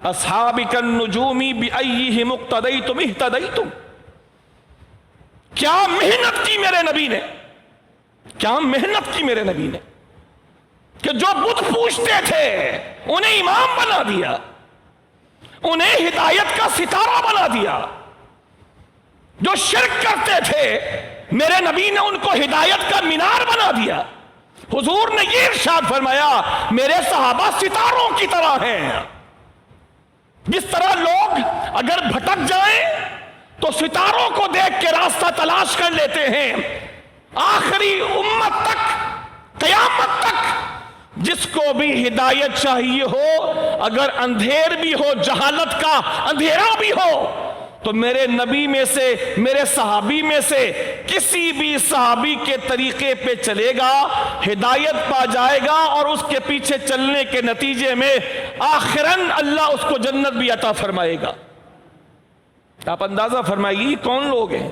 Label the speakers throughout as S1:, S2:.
S1: اصحابک النجومی بأیہم اقتدیتم اہتدیتم. کیا محنت کی میرے نبی نے، کیا محنت کی میرے نبی نے کہ جو بت پوجتے تھے انہیں امام بنا دیا، انہیں ہدایت کا ستارہ بنا دیا. جو شرک کرتے تھے میرے نبی نے ان کو ہدایت کا مینار بنا دیا. حضور نے یہ ارشاد فرمایا میرے صحابہ ستاروں کی طرح ہیں. جس طرح لوگ اگر بھٹک جائیں تو ستاروں کو دیکھ کے راستہ تلاش کر لیتے ہیں، آخری امت تک، قیامت تک جس کو بھی ہدایت چاہیے ہو، اگر اندھیر بھی ہو، جہالت کا اندھیرا بھی ہو، تو میرے نبی میں سے، میرے صحابی میں سے کسی بھی صحابی کے طریقے پہ چلے گا، ہدایت پا جائے گا، اور اس کے پیچھے چلنے کے نتیجے میں آخراً اللہ اس کو جنت بھی عطا فرمائے گا. آپ اندازہ فرمائیے کون لوگ ہیں؟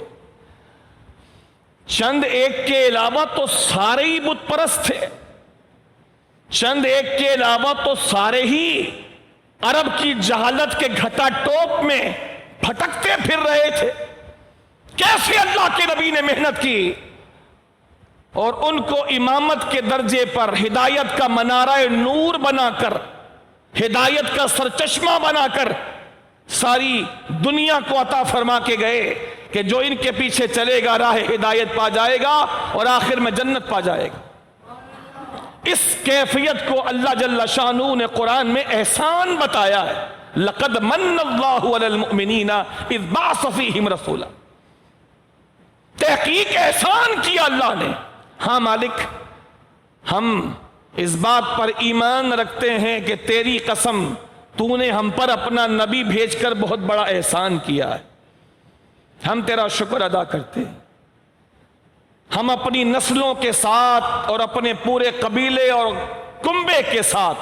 S1: چند ایک کے علاوہ تو سارے ہی بت پرست تھے، چند ایک کے علاوہ تو سارے ہی عرب کی جہالت کے گھٹا ٹوپ میں بھٹکتے پھر رہے تھے. کیسے اللہ کے نبی نے محنت کی اور ان کو امامت کے درجے پر ہدایت کا منارہ نور بنا کر، ہدایت کا سرچشمہ بنا کر ساری دنیا کو عطا فرما کے گئے کہ جو ان کے پیچھے چلے گا راہ ہدایت پا جائے گا اور آخر میں جنت پا جائے گا. اس کیفیت کو اللہ جل شانہ نے قرآن میں احسان بتایا ہے. لقد من اللہ علی المؤمنین اذ بعث فیہم رسولا. تحقیق احسان کیا اللہ نے. ہاں مالک، ہم اس بات پر ایمان رکھتے ہیں کہ تیری قسم تو نے ہم پر اپنا نبی بھیج کر بہت بڑا احسان کیا ہے. ہم تیرا شکر ادا کرتے ہیں. ہم اپنی نسلوں کے ساتھ اور اپنے پورے قبیلے اور کنبے کے ساتھ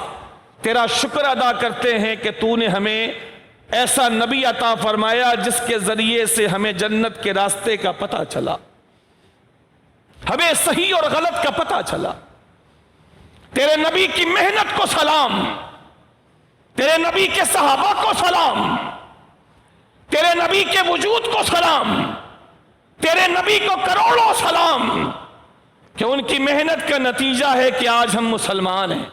S1: تیرا شکر ادا کرتے ہیں کہ تو نے ہمیں ایسا نبی عطا فرمایا جس کے ذریعے سے ہمیں جنت کے راستے کا پتہ چلا، ہمیں صحیح اور غلط کا پتہ چلا. تیرے نبی کی محنت کو سلام، تیرے نبی کے صحابہ کو سلام، تیرے نبی کے وجود کو سلام، تیرے نبی کو کروڑوں سلام کہ ان کی محنت کا نتیجہ ہے کہ آج ہم مسلمان ہیں.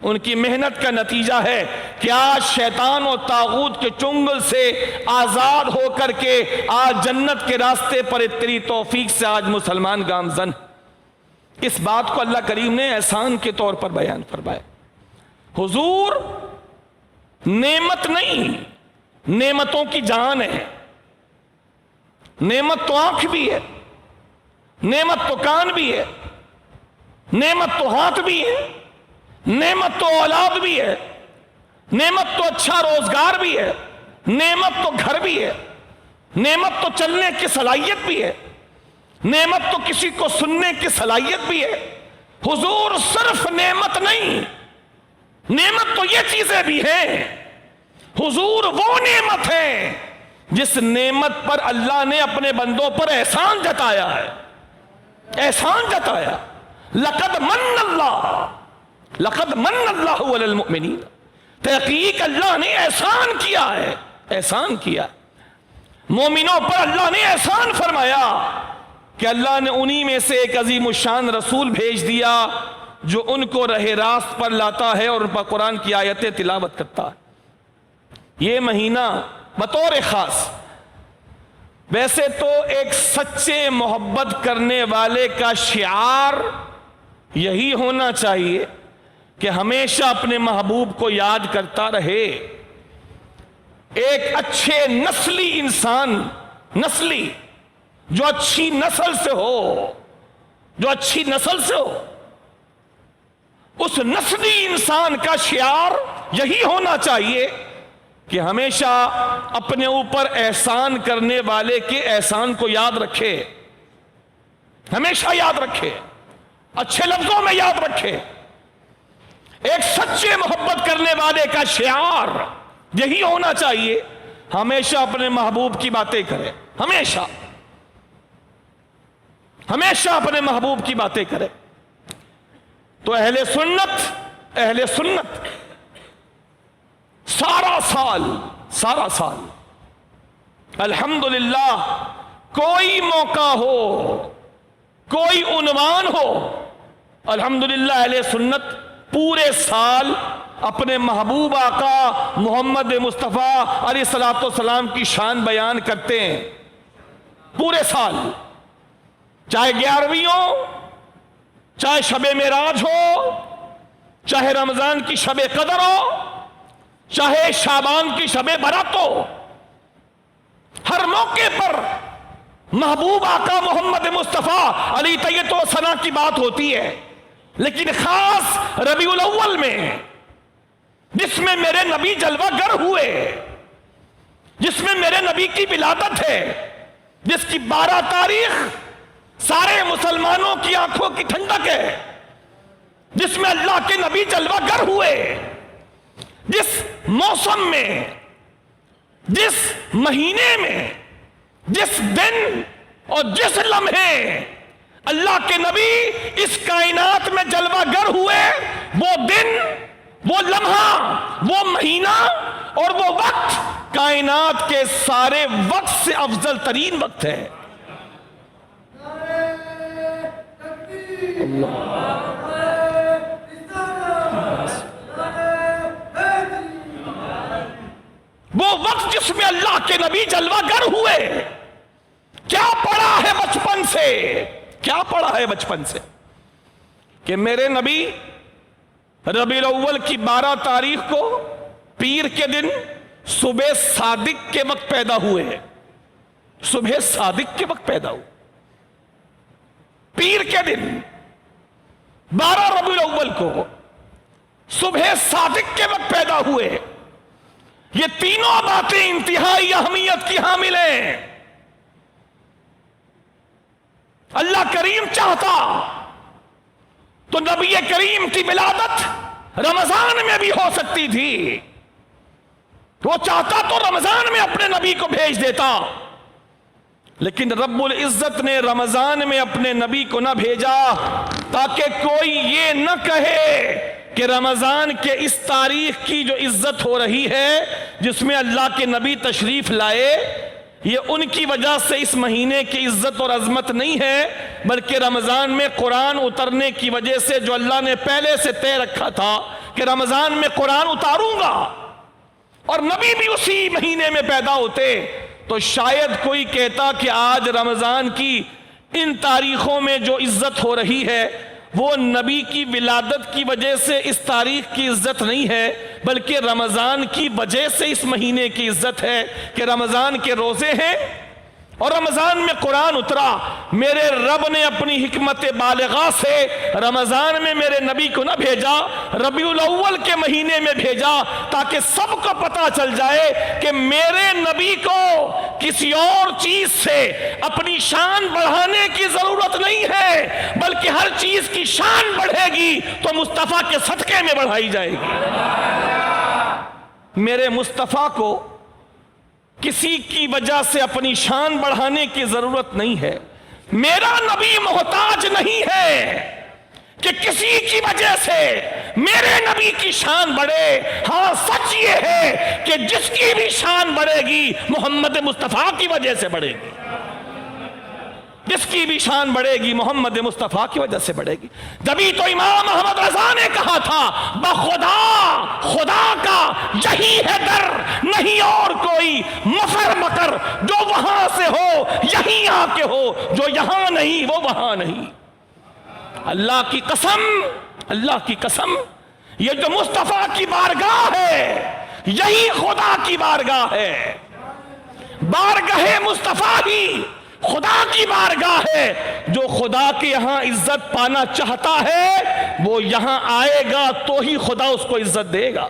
S1: ان کی محنت کا نتیجہ ہے کہ آج شیطان و طاغوت کے چنگل سے آزاد ہو کر کے آج جنت کے راستے پر تیری توفیق سے آج مسلمان گامزن. اس بات کو اللہ کریم نے احسان کے طور پر بیان فرمایا. حضور نعمت نہیں، نعمتوں کی جان ہے. نعمت تو آنکھ بھی ہے، نعمت تو کان بھی ہے، نعمت تو ہاتھ بھی ہے، نعمت تو اولاد بھی ہے، نعمت تو اچھا روزگار بھی ہے، نعمت تو گھر بھی ہے، نعمت تو چلنے کی صلاحیت بھی ہے، نعمت تو کسی کو سننے کی صلاحیت بھی ہے. حضور صرف نعمت نہیں، نعمت تو یہ چیزیں بھی ہیں. حضور وہ نعمت ہے جس نعمت پر اللہ نے اپنے بندوں پر احسان جتایا ہے. احسان جتایا. لقد من اللہ علی المؤمنین. تحقیق اللہ نے احسان کیا ہے، احسان کیا. مومنوں پر اللہ نے احسان فرمایا کہ اللہ نے انہی میں سے ایک عظیم الشان رسول بھیج دیا جو ان کو راہ راست پر لاتا ہے اور ان پر قرآن کی آیتیں تلاوت کرتا ہے. یہ مہینہ بطور خاص ویسے تو ایک سچے محبت کرنے والے کا شعار یہی ہونا چاہیے کہ ہمیشہ اپنے محبوب کو یاد کرتا رہے. ایک اچھے نسلی انسان، نسلی جو اچھی نسل سے ہو، جو اچھی نسل سے ہو، اس نسلی انسان کا شعار یہی ہونا چاہیے کہ ہمیشہ اپنے اوپر احسان کرنے والے کے احسان کو یاد رکھے، ہمیشہ یاد رکھے، اچھے لفظوں میں یاد رکھے. ایک سچے محبت کرنے والے کا شعار یہی ہونا چاہیے ہمیشہ اپنے محبوب کی باتیں کرے، ہمیشہ ہمیشہ اپنے محبوب کی باتیں کرے. تو اہل سنت سارا سارا سال الحمدللہ کوئی موقع ہو، کوئی عنوان ہو، الحمدللہ اہل سنت پورے سال اپنے محبوب آقا محمد مصطفیٰ علیہ الصلوۃ والسلام کی شان بیان کرتے ہیں پورے سال، چاہے 11ویں ہو، چاہے شب معراج ہو، چاہے رمضان کی شب قدر ہو، چاہے شعبان کی شب برات ہو، ہر موقع پر محبوب آقا محمد مصطفیٰ علی طیب و ثنا کی بات ہوتی ہے، لیکن خاص ربیع الاول میں جس میں میرے نبی جلوہ گر ہوئے، جس میں میرے نبی کی ولادت ہے، جس کی 12 تاریخ سارے مسلمانوں کی آنکھوں کی ٹھنڈک ہے، جس میں اللہ کے نبی جلوہ گر ہوئے، جس موسم میں، جس مہینے میں، جس دن اور جس لمحے اللہ کے نبی اس کائنات میں جلوہ گر ہوئے، وہ دن، وہ لمحہ، وہ مہینہ اور وہ وقت کائنات کے سارے وقت سے افضل ترین وقت ہے۔ وہ وقت جس میں اللہ کے نبی جلوہ گر ہوئے، کیا پڑھا ہے بچپن سے، کیا پڑھا ہے بچپن سے کہ میرے نبی ربیع الاول کی 12 تاریخ کو پیر کے دن صبح صادق کے وقت پیدا ہوئے ہیں، صبح صادق کے وقت پیدا ہوئے، پیر کے دن 12 ربیع الاول کو صبح صادق کے وقت پیدا ہوئے۔ یہ تینوں باتیں انتہائی اہمیت کی حامل ہیں۔ اللہ کریم چاہتا تو نبی کریم کی ولادت رمضان میں بھی ہو سکتی تھی، وہ چاہتا تو رمضان میں اپنے نبی کو بھیج دیتا، لیکن رب العزت نے رمضان میں اپنے نبی کو نہ بھیجا تاکہ کوئی یہ نہ کہے کہ رمضان کے اس تاریخ کی جو عزت ہو رہی ہے جس میں اللہ کے نبی تشریف لائے، یہ ان کی وجہ سے اس مہینے کی عزت اور عظمت نہیں ہے، بلکہ رمضان میں قرآن اترنے کی وجہ سے جو اللہ نے پہلے سے طے رکھا تھا کہ رمضان میں قرآن اتاروں گا، اور نبی بھی اسی مہینے میں پیدا ہوتے، تو شاید کوئی کہتا کہ آج رمضان کی ان تاریخوں میں جو عزت ہو رہی ہے وہ نبی کی ولادت کی وجہ سے اس تاریخ کی عزت نہیں ہے، بلکہ رمضان کی وجہ سے اس مہینے کی عزت ہے کہ رمضان کے روزے ہیں اور رمضان میں قرآن اترا۔ میرے رب نے اپنی حکمت بالغہ سے رمضان میں میرے نبی کو نہ بھیجا، ربیع الاول کے مہینے میں بھیجا تاکہ سب کو پتا چل جائے کہ میرے نبی کو کسی اور چیز سے اپنی شان بڑھانے کی ضرورت نہیں ہے، بلکہ ہر چیز کی شان بڑھے گی تو مصطفیٰ کے صدقے میں بڑھائی جائے گی۔ میرے مصطفیٰ کو کسی کی وجہ سے اپنی شان بڑھانے کی ضرورت نہیں ہے، میرا نبی محتاج نہیں ہے کہ کسی کی وجہ سے میرے نبی کی شان بڑھے۔ ہاں سچ یہ ہے کہ جس کی بھی شان بڑھے گی محمد مصطفیٰ کی وجہ سے بڑھے گی، جس کی بھی شان بڑھے گی محمد مصطفیٰ کی وجہ سے بڑھے گی۔ جبھی تو امام احمد رضا نے کہا تھا بخدا خدا کا یہی ہے در، نہیں اور کوئی مفر مکر، جو وہاں سے ہو یہیں آ کے ہو، جو یہاں نہیں وہ وہاں نہیں۔ اللہ کی قسم، اللہ کی قسم، یہ جو مصطفیٰ کی بارگاہ ہے یہی خدا کی بارگاہ ہے، بارگاہ مصطفیٰ ہی خدا کی بارگاہ ہے۔ جو خدا کے یہاں عزت پانا چاہتا ہے وہ یہاں آئے گا تو ہی خدا اس کو عزت دے گا،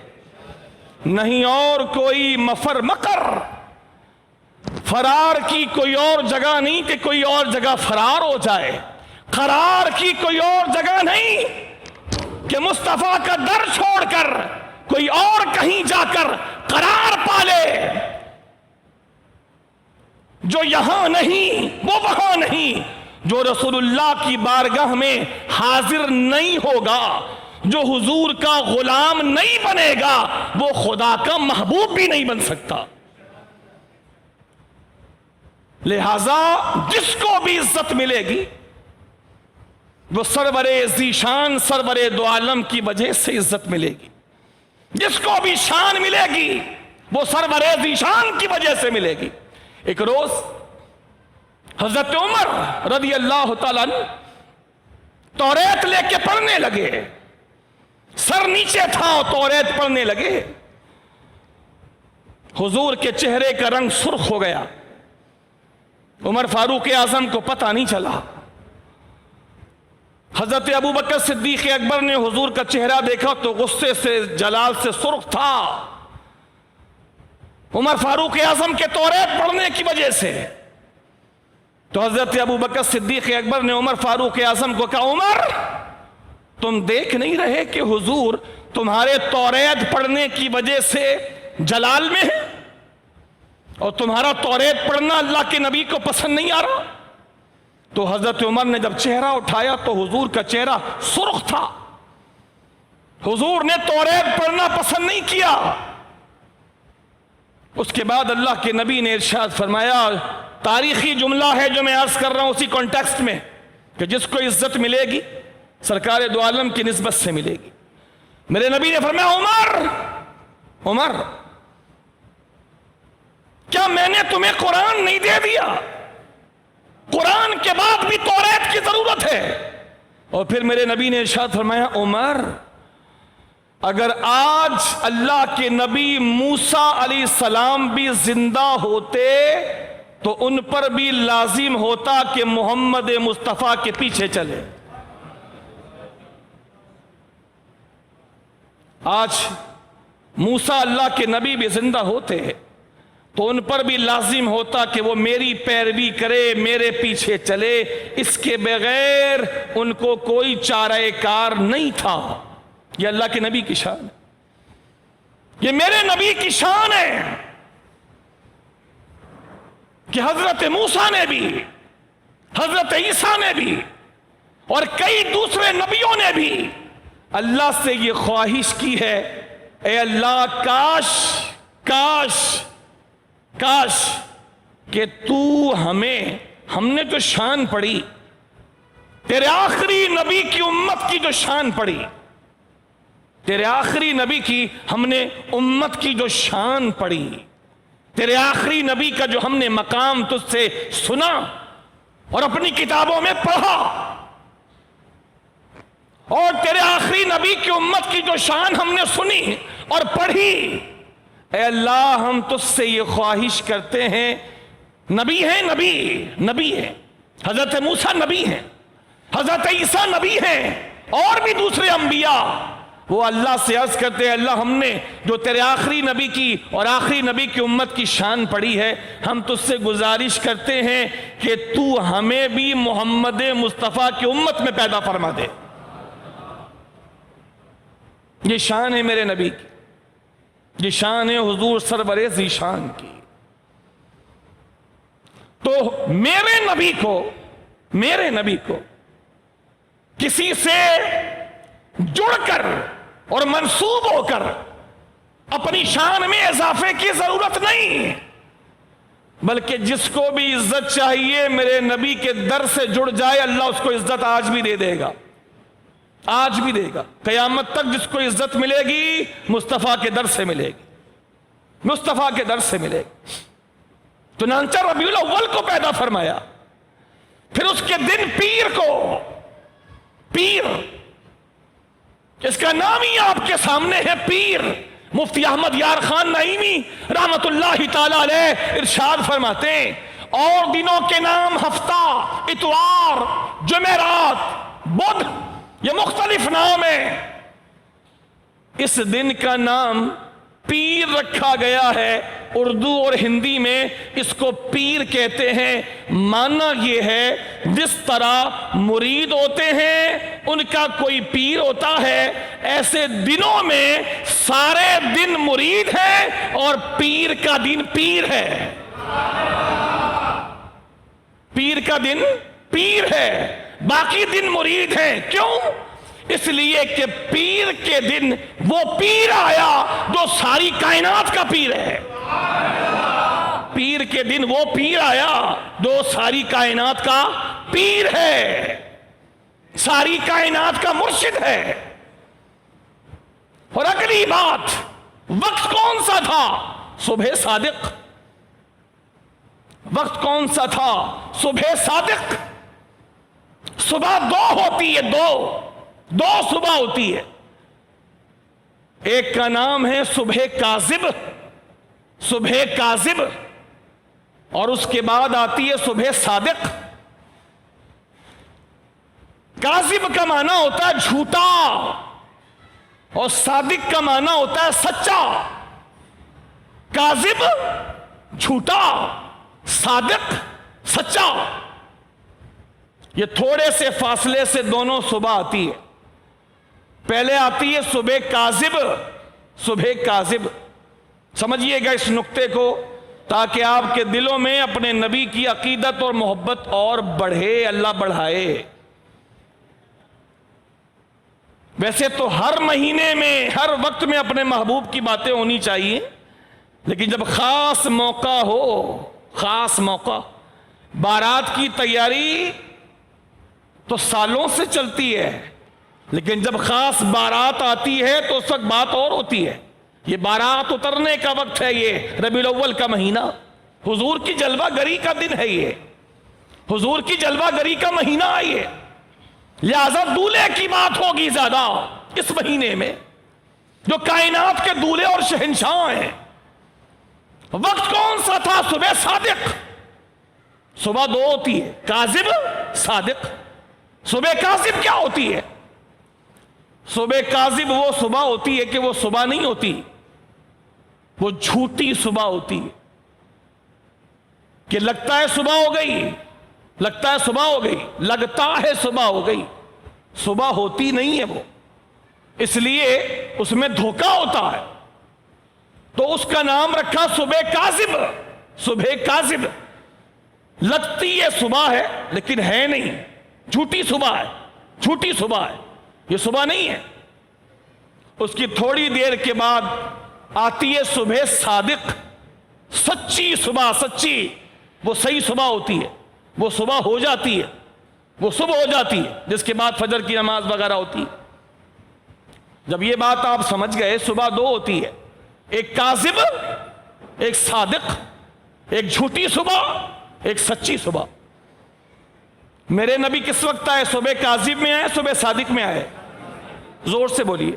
S1: نہیں اور کوئی مفر مکر۔ فرار کی کوئی اور جگہ نہیں کہ کوئی اور جگہ فرار ہو جائے، قرار کی کوئی اور جگہ نہیں کہ مصطفیٰ کا در چھوڑ کر کوئی اور کہیں جا کر قرار پالے۔ جو یہاں نہیں وہ وہاں نہیں، جو رسول اللہ کی بارگاہ میں حاضر نہیں ہوگا، جو حضور کا غلام نہیں بنے گا وہ خدا کا محبوب بھی نہیں بن سکتا۔ لہذا جس کو بھی عزت ملے گی وہ سرور ذیشان سرور دو عالم کی وجہ سے عزت ملے گی، جس کو بھی شان ملے گی وہ سرور ذیشان کی وجہ سے ملے گی۔ ایک روز حضرت عمر رضی اللہ تعالیٰ عنہ توریت لے کے پڑھنے لگے، سر نیچے تھا اور توریت پڑھنے لگے، حضور کے چہرے کا رنگ سرخ ہو گیا، عمر فاروق اعظم کو پتہ نہیں چلا۔ حضرت ابو بکر صدیق اکبر نے حضور کا چہرہ دیکھا تو غصے سے جلال سے سرخ تھا، عمر فاروق اعظم کے توریت پڑھنے کی وجہ سے۔ تو حضرت ابو بکر صدیق اکبر نے عمر فاروق اعظم کو کہا، عمر تم دیکھ نہیں رہے کہ حضور تمہارے توریت پڑھنے کی وجہ سے جلال میں ہے اور تمہارا توریت پڑھنا اللہ کے نبی کو پسند نہیں آ رہا؟ تو حضرت عمر نے جب چہرہ اٹھایا تو حضور کا چہرہ سرخ تھا، حضور نے توریت پڑھنا پسند نہیں کیا۔ اس کے بعد اللہ کے نبی نے ارشاد فرمایا، تاریخی جملہ ہے جو میں عرض کر رہا ہوں اسی کانٹیکسٹ میں، کہ جس کو عزت ملے گی سرکار دو عالم کی نسبت سے ملے گی۔ میرے نبی نے فرمایا، عمر کیا میں نے تمہیں قرآن نہیں دے دیا؟ قرآن کے بعد بھی توریت کی ضرورت ہے۔ اور پھر میرے نبی نے ارشاد فرمایا، عمر اگر آج اللہ کے نبی موسیٰ علیہ السلام بھی زندہ ہوتے تو ان پر بھی لازم ہوتا کہ محمد مصطفیٰ کے پیچھے چلے۔ آج موسیٰ اللہ کے نبی بھی زندہ ہوتے تو ان پر بھی لازم ہوتا کہ وہ میری پیروی کرے، میرے پیچھے چلے، اس کے بغیر ان کو کوئی چارہ کار نہیں تھا۔ یہ اللہ کے نبی کی شان ہے، یہ میرے نبی کی شان ہے کہ حضرت موسیٰ نے بھی، حضرت عیسیٰ نے بھی اور کئی دوسرے نبیوں نے بھی اللہ سے یہ خواہش کی ہے، اے اللہ کاش کہ تو ہم نے جو شان پڑھی، تیرے آخری نبی کی امت کی جو شان پڑھی، تیرے آخری نبی کی ہم نے امت کی جو شان پڑھی، تیرے آخری نبی کا جو ہم نے مقام تجھ سے سنا اور اپنی کتابوں میں پڑھا، اور تیرے آخری نبی کی امت کی جو شان ہم نے سنی اور پڑھی، اے اللہ ہم تجھ سے یہ خواہش کرتے ہیں، نبی ہیں، حضرت موسیٰ نبی ہیں، حضرت عیسیٰ نبی ہیں، اور بھی دوسرے انبیاء، وہ اللہ سے عرض کرتے ہیں، اللہ ہم نے جو تیرے آخری نبی کی اور آخری نبی کی امت کی شان پڑھی ہے، ہم تجھ سے گزارش کرتے ہیں کہ تو ہمیں بھی محمد مصطفیٰ کی امت میں پیدا فرما دے۔ یہ شان ہے میرے نبی کی، یہ شان ہے حضور سرور ذیشان کی۔ تو میرے نبی کو کسی سے جڑ کر اور منسوب ہو کر اپنی شان میں اضافے کی ضرورت نہیں، بلکہ جس کو بھی عزت چاہیے میرے نبی کے در سے جڑ جائے، اللہ اس کو عزت آج بھی دے دے گا، آج بھی دے گا۔ قیامت تک جس کو عزت ملے گی مصطفیٰ کے در سے ملے گی، مصطفیٰ کے در سے ملے گی۔ چنانچہ ربیع الاول کو پیدا فرمایا، پھر اس کے دن پیر، اس کا نام ہی آپ کے سامنے ہے، پیر۔ مفتی احمد یار خان نعیمی رحمت اللہ تعالی علیہ ارشاد فرماتے ہیں، اور دنوں کے نام ہفتہ، اتوار، جمعرات، بدھ، یہ مختلف نام ہیں، اس دن کا نام پیر رکھا گیا ہے۔ اردو اور ہندی میں اس کو پیر کہتے ہیں، معنی یہ ہے جس طرح مرید ہوتے ہیں ان کا کوئی پیر ہوتا ہے، ایسے دنوں میں سارے دن مرید ہیں اور پیر کا دن پیر ہے، پیر کا دن پیر ہے، باقی دن مرید ہیں۔ کیوں؟ اس لیے کہ پیر کے دن وہ پیر آیا جو ساری کائنات کا پیر ہے. پیر کے دن وہ پیر آیا جو ساری کائنات کا پیر ہے, ساری کائنات کا مرشد ہے. اور اگلی بات, وقت کون سا تھا؟ صبح صادق. وقت کون سا تھا؟ صبح صادق. صبح دو ہوتی ہے, دو صبح ہوتی ہے. ایک کا نام ہے صبح کاذب, صبح کاذب, اور اس کے بعد آتی ہے صبح صادق. کاذب کا معنی ہوتا ہے جھوٹا, اور صادق کا معنی ہوتا ہے سچا. کاذب جھوٹا, صادق سچا. یہ تھوڑے سے فاصلے سے دونوں صبح آتی ہے. پہلے آتی ہے صبح کاذب, صبح کاذب. سمجھیے گا اس نقطے کو تاکہ آپ کے دلوں میں اپنے نبی کی عقیدت اور محبت اور بڑھے, اللہ بڑھائے. ویسے تو ہر مہینے میں, ہر وقت میں اپنے محبوب کی باتیں ہونی چاہیے, لیکن جب خاص موقع ہو, خاص موقع, بارات کی تیاری تو سالوں سے چلتی ہے, لیکن جب خاص بارات آتی ہے تو اس وقت بات اور ہوتی ہے. یہ بارات اترنے کا وقت ہے, یہ ربیع الاول کا مہینہ, حضور کی جلوہ گری کا دن ہے, یہ حضور کی جلوہ گری کا مہینہ ہے یہ. لہذا دولہے کی بات ہوگی زیادہ اس مہینے میں, جو کائنات کے دولہے اور شہنشاہ ہیں. وقت کون سا تھا؟ صبح صادق. صبح دو ہوتی ہے, کاذب صادق. صبح کاذب کیا ہوتی ہے؟ صبح کاذب وہ صبح ہوتی ہے کہ وہ صبح نہیں ہوتی, وہ جھوٹی صبح ہوتی ہے. کہ لگتا ہے صبح ہو گئی, لگتا ہے صبح ہو گئی, لگتا ہے صبح ہو گئی, صبح ہوتی نہیں ہے وہ. اس لیے اس میں دھوکہ ہوتا ہے, تو اس کا نام رکھا صبح کاذب. صبح کاذب. لگتی ہے صبح ہے لیکن ہے نہیں, جھوٹی صبح ہے, جھوٹی صبح ہے, یہ صبح نہیں ہے. اس کی تھوڑی دیر کے بعد آتی ہے صبح صادق, سچی صبح, سچی. وہ صحیح صبح ہوتی ہے, وہ صبح ہو جاتی ہے, وہ صبح ہو جاتی ہے جس کے بعد فجر کی نماز وغیرہ ہوتی ہے. جب یہ بات آپ سمجھ گئے, صبح دو ہوتی ہے, ایک کاذب, ایک صادق, ایک جھوٹی صبح, ایک سچی صبح. میرے نبی کس وقت آئے؟ صبح کاذب میں آئے, صبح صادق میں آئے؟ زور سے بولیے.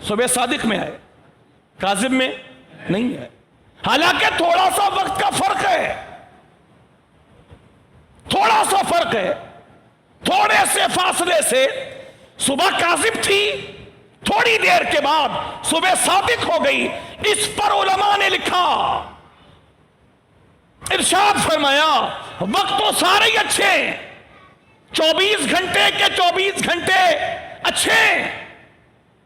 S1: صبح صادق میں آئے, کاذب میں نہیں آئے. حالانکہ تھوڑا سا وقت کا فرق ہے, تھوڑا سا فرق ہے, تھوڑے سے فاصلے سے. صبح کاذب تھی, تھوڑی دیر کے بعد صبح صادق ہو گئی. اس پر علماء نے لکھا, ارشاد فرمایا, وقت تو سارے ہی اچھے ہیں, 24 گھنٹے کے 24 گھنٹے اچھے ہیں,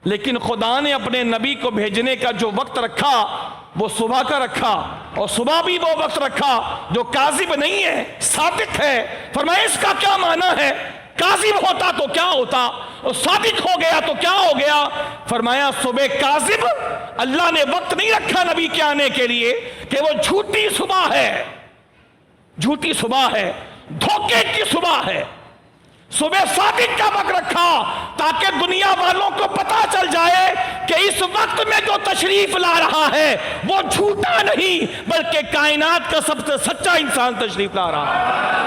S1: لیکن خدا نے اپنے نبی کو بھیجنے کا جو وقت رکھا وہ صبح کا رکھا, اور صبح بھی وہ وقت رکھا جو کاذب نہیں ہے, صادق ہے. فرمایا اس کا کیا معنی ہے؟ کاذب ہوتا تو کیا ہوتا, اور صادق ہو گیا تو کیا ہو گیا؟ فرمایا صبح کاذب اللہ نے وقت نہیں رکھا نبی کے آنے کے لیے کہ وہ جھوٹی صبح ہے, جھوٹی صبح ہے, دھوکے کی صبح ہے. صبح صادق کا وقت رکھا تاکہ دنیا والوں کو پتا چل جائے کہ اس وقت میں جو تشریف لا رہا ہے وہ جھوٹا نہیں بلکہ کائنات کا سب سے سچا انسان تشریف لا رہا ہے.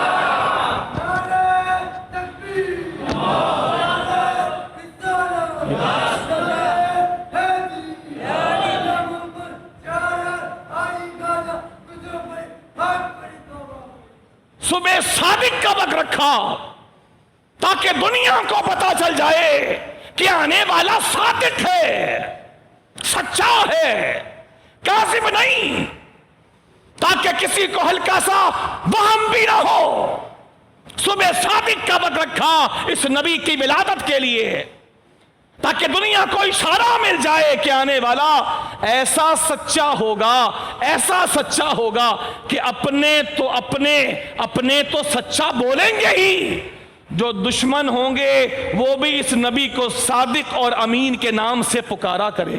S1: صبح صادق کا وقت رکھا تاکہ دنیا کو پتا چل جائے کہ آنے والا صادق ہے, سچا ہے, کاذب نہیں, تاکہ کسی کو ہلکا سا وہم بھی نہ ہو. صبح صادق کا وقت رکھا اس نبی کی ولادت کے لیے تاکہ دنیا کو اشارہ مل جائے کہ آنے والا ایسا سچا ہوگا, ایسا سچا ہوگا کہ اپنے تو سچا بولیں گے ہی, جو دشمن ہوں گے وہ بھی اس نبی کو صادق اور امین کے نام سے پکارا کریں گے۔